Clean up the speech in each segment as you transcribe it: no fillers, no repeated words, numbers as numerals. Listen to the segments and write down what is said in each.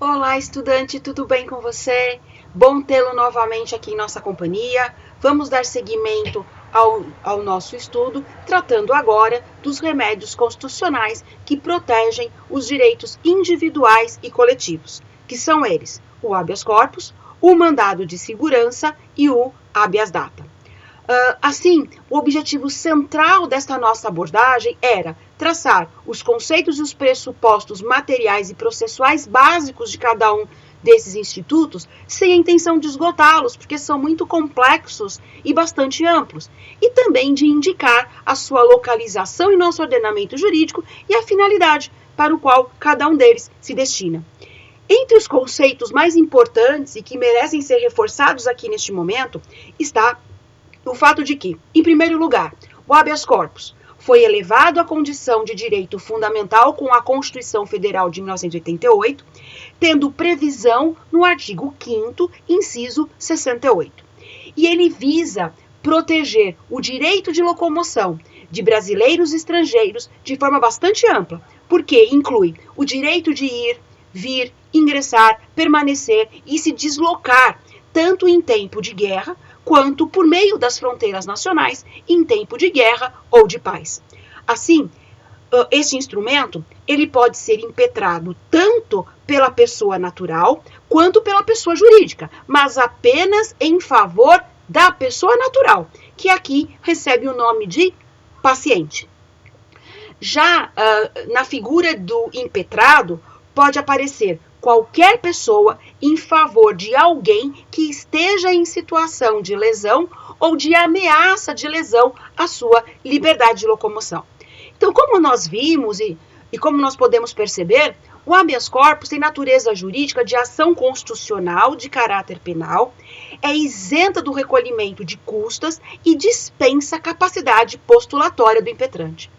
Olá, estudante, tudo bem com você? Bom tê-lo novamente aqui em nossa companhia. Vamos dar seguimento ao nosso estudo, tratando agora dos remédios constitucionais que protegem os direitos individuais e coletivos, que são eles o habeas corpus, o mandado de segurança e o habeas data. Assim, o objetivo central desta nossa abordagem era traçar os conceitos e os pressupostos materiais e processuais básicos de cada um desses institutos, sem a intenção de esgotá-los, porque são muito complexos e bastante amplos, e também de indicar a sua localização em nosso ordenamento jurídico e a finalidade para o qual cada um deles se destina. Entre os conceitos mais importantes e que merecem ser reforçados aqui neste momento está o fato de que, em primeiro lugar, o habeas corpus foi elevado à condição de direito fundamental com a Constituição Federal de 1988, tendo previsão no artigo 5º, inciso 68. E ele visa proteger o direito de locomoção de brasileiros e estrangeiros de forma bastante ampla, porque inclui o direito de ir, vir, ingressar, permanecer e se deslocar, tanto em tempo de guerra, quanto por meio das fronteiras nacionais em tempo de guerra ou de paz. Assim, este instrumento ele pode ser impetrado tanto pela pessoa natural quanto pela pessoa jurídica, mas apenas em favor da pessoa natural, que aqui recebe o nome de paciente. Já na figura do impetrado, pode aparecer qualquer pessoa em favor de alguém que esteja em situação de lesão ou de ameaça de lesão à sua liberdade de locomoção. Então, como nós vimos e como nós podemos perceber, o habeas corpus tem natureza jurídica de ação constitucional de caráter penal, é isenta do recolhimento de custas e dispensa a capacidade postulatória do impetrante.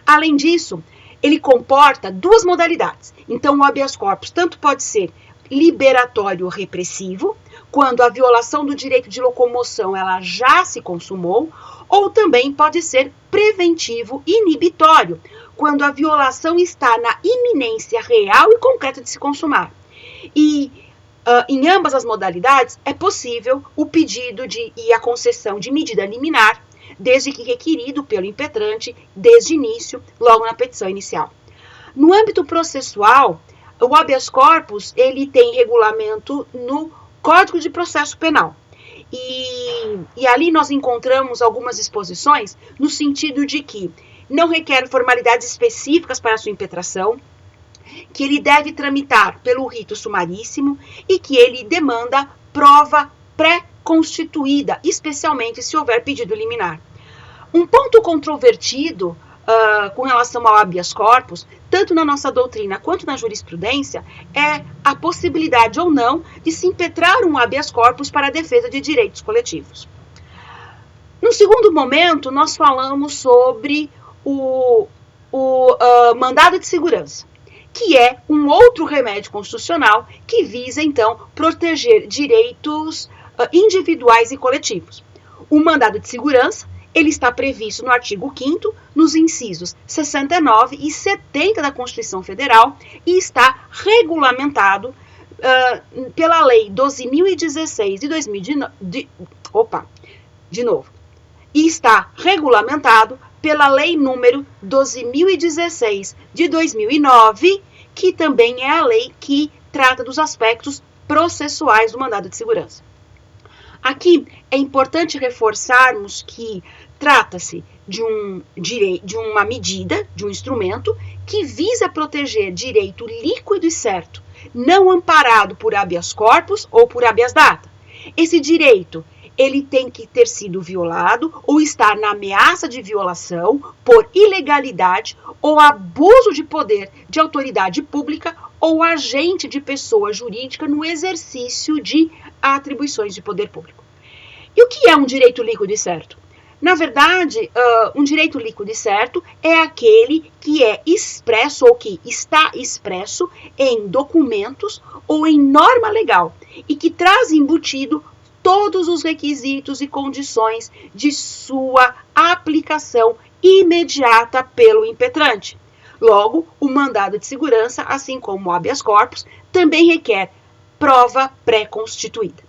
Além disso, ele comporta duas modalidades. Então, o habeas corpus tanto pode ser liberatório repressivo, quando a violação do direito de locomoção ela já se consumou, ou também pode ser preventivo inibitório, quando a violação está na iminência real e concreta de se consumar. E em ambas as modalidades é possível o pedido e a concessão de medida liminar, desde que requerido pelo impetrante desde o início, logo na petição inicial. No âmbito processual, o habeas corpus ele tem regulamento no Código de Processo Penal. E ali nós encontramos algumas disposições no sentido de que não requer formalidades específicas para a sua impetração, que ele deve tramitar pelo rito sumaríssimo e que ele demanda prova pré-constituída, especialmente se houver pedido liminar. Um ponto controvertido com relação ao habeas corpus, tanto na nossa doutrina quanto na jurisprudência, é a possibilidade ou não de se impetrar um habeas corpus para a defesa de direitos coletivos. No segundo momento, nós falamos sobre o mandado de segurança, que é um outro remédio constitucional que visa, então, proteger direitos individuais e coletivos. O mandado de segurança ele está previsto no artigo 5º, nos incisos 69 e 70 da Constituição Federal e está regulamentado pela Lei 12.016 de 2019. E está regulamentado pela Lei número 12.016 de 2009, que também é a lei que trata dos aspectos processuais do mandado de segurança. Aqui é importante reforçarmos que trata-se de uma medida, de um instrumento que visa proteger direito líquido e certo, não amparado por habeas corpus ou por habeas data. Esse direito ele tem que ter sido violado ou estar na ameaça de violação por ilegalidade ou abuso de poder de autoridade pública ou agente de pessoa jurídica no exercício de atribuições de poder público. E o que é um direito líquido e certo? Na verdade, um direito líquido e certo é aquele que é expresso ou que está expresso em documentos ou em norma legal e que traz embutido todos os requisitos e condições de sua aplicação imediata pelo impetrante. Logo, o mandado de segurança, assim como o habeas corpus, também requer prova pré-constituída.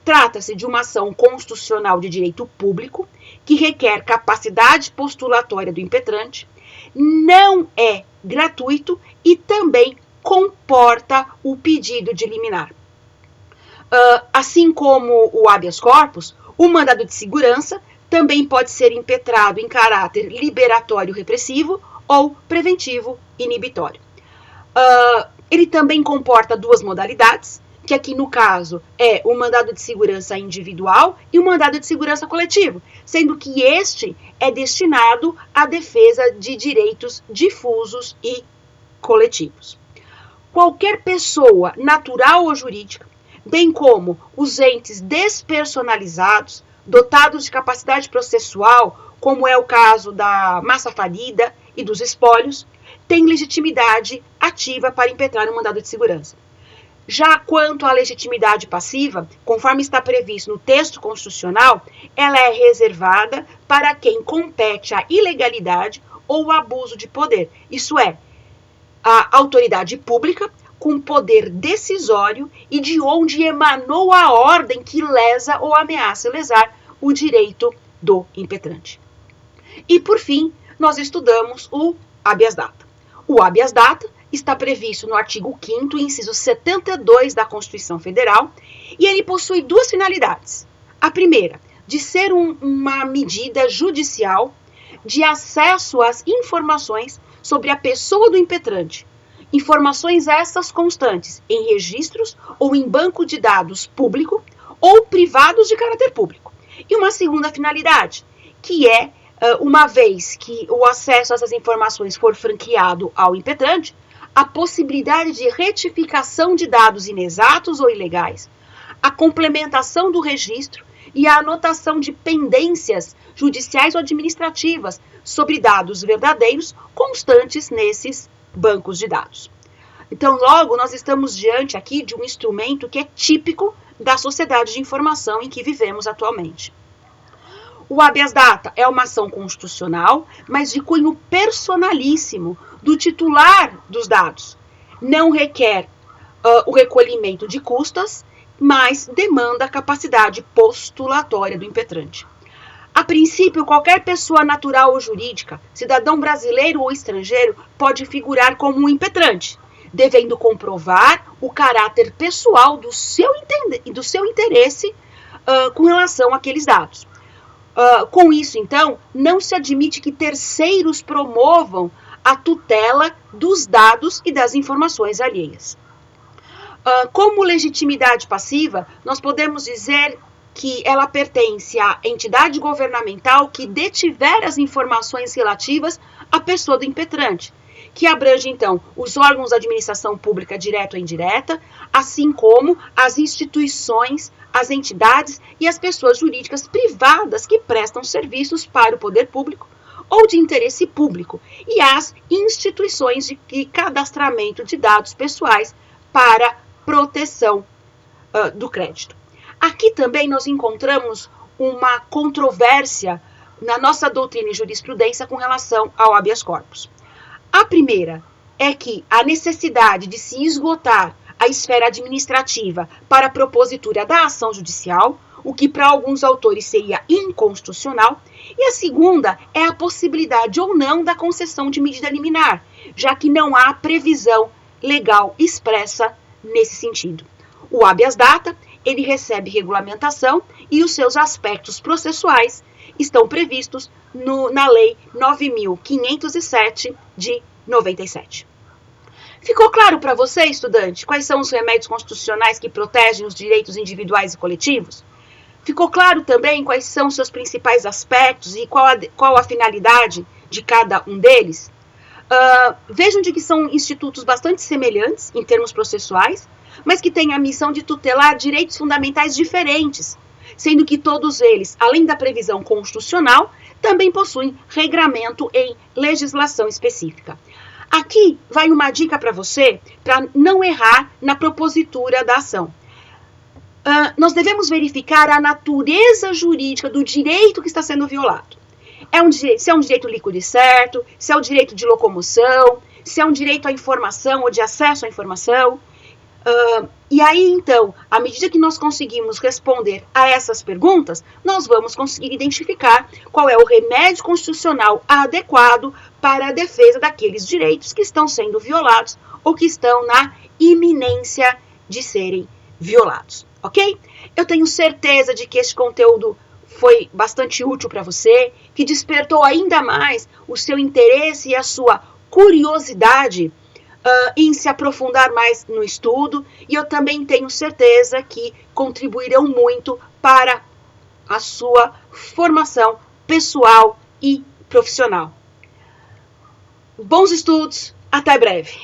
Trata-se de uma ação constitucional de direito público que requer capacidade postulatória do impetrante, não é gratuito e também comporta o pedido de liminar. Assim como o habeas corpus, o mandado de segurança também pode ser impetrado em caráter liberatório repressivo ou preventivo inibitório. Ele também comporta duas modalidades, que aqui no caso é o mandado de segurança individual e o mandado de segurança coletivo, sendo que este é destinado à defesa de direitos difusos e coletivos. Qualquer pessoa natural ou jurídica, bem como os entes despersonalizados, dotados de capacidade processual, como é o caso da massa falida e dos espólios, tem legitimidade ativa para impetrar um mandado de segurança. Já quanto à legitimidade passiva, conforme está previsto no texto constitucional, ela é reservada para quem compete a ilegalidade ou o abuso de poder, isso é, a autoridade pública com poder decisório e de onde emanou a ordem que lesa ou ameaça lesar o direito do impetrante. E, por fim, nós estudamos o habeas data. O habeas data está previsto no artigo 5º, inciso 72 da Constituição Federal, e ele possui duas finalidades. A primeira, de ser uma medida judicial de acesso às informações sobre a pessoa do impetrante, informações essas constantes em registros ou em banco de dados público ou privados de caráter público. E uma segunda finalidade, que é, uma vez que o acesso a essas informações for franqueado ao impetrante, a possibilidade de retificação de dados inexatos ou ilegais, a complementação do registro e a anotação de pendências judiciais ou administrativas sobre dados verdadeiros constantes nesses bancos de dados. Então, logo, nós estamos diante aqui de um instrumento que é típico da sociedade de informação em que vivemos atualmente. O habeas data é uma ação constitucional, mas de cunho personalíssimo do titular dos dados. Não requer o recolhimento de custas, mas demanda a capacidade postulatória do impetrante. A princípio, qualquer pessoa natural ou jurídica, cidadão brasileiro ou estrangeiro, pode figurar como um impetrante, devendo comprovar o caráter pessoal do seu interesse com relação àqueles dados. Com isso, então, não se admite que terceiros promovam a tutela dos dados e das informações alheias. Como legitimidade passiva, nós podemos dizer que ela pertence à entidade governamental que detiver as informações relativas à pessoa do impetrante, que abrange, então, os órgãos da administração pública direta ou indireta, assim como as instituições, as entidades e as pessoas jurídicas privadas que prestam serviços para o poder público ou de interesse público, e as instituições de cadastramento de dados pessoais para proteção do crédito. Aqui também nós encontramos uma controvérsia na nossa doutrina e jurisprudência com relação ao habeas corpus. A primeira é que a necessidade de se esgotar a esfera administrativa para a propositura da ação judicial, o que para alguns autores seria inconstitucional, e a segunda é a possibilidade ou não da concessão de medida liminar, já que não há previsão legal expressa nesse sentido. O habeas data, ele recebe regulamentação e os seus aspectos processuais estão previstos na Lei 9.507 de 97. Ficou claro para você, estudante, quais são os remédios constitucionais que protegem os direitos individuais e coletivos? Ficou claro também quais são os seus principais aspectos e qual a finalidade de cada um deles? Vejam de que são institutos bastante semelhantes em termos processuais, mas que têm a missão de tutelar direitos fundamentais diferentes, sendo que todos eles, além da previsão constitucional, também possuem regramento em legislação específica. Aqui vai uma dica para você, para não errar na propositura da ação. Nós devemos verificar a natureza jurídica do direito que está sendo violado. Se é um direito líquido e certo, se é o direito de locomoção, se é um direito à informação ou de acesso à informação. E aí, então, à medida que nós conseguimos responder a essas perguntas, nós vamos conseguir identificar qual é o remédio constitucional adequado para a defesa daqueles direitos que estão sendo violados ou que estão na iminência de serem violados, ok? Eu tenho certeza de que este conteúdo foi bastante útil para você, que despertou ainda mais o seu interesse e a sua curiosidade em se aprofundar mais no estudo, e eu também tenho certeza que contribuirão muito para a sua formação pessoal e profissional. Bons estudos, até breve!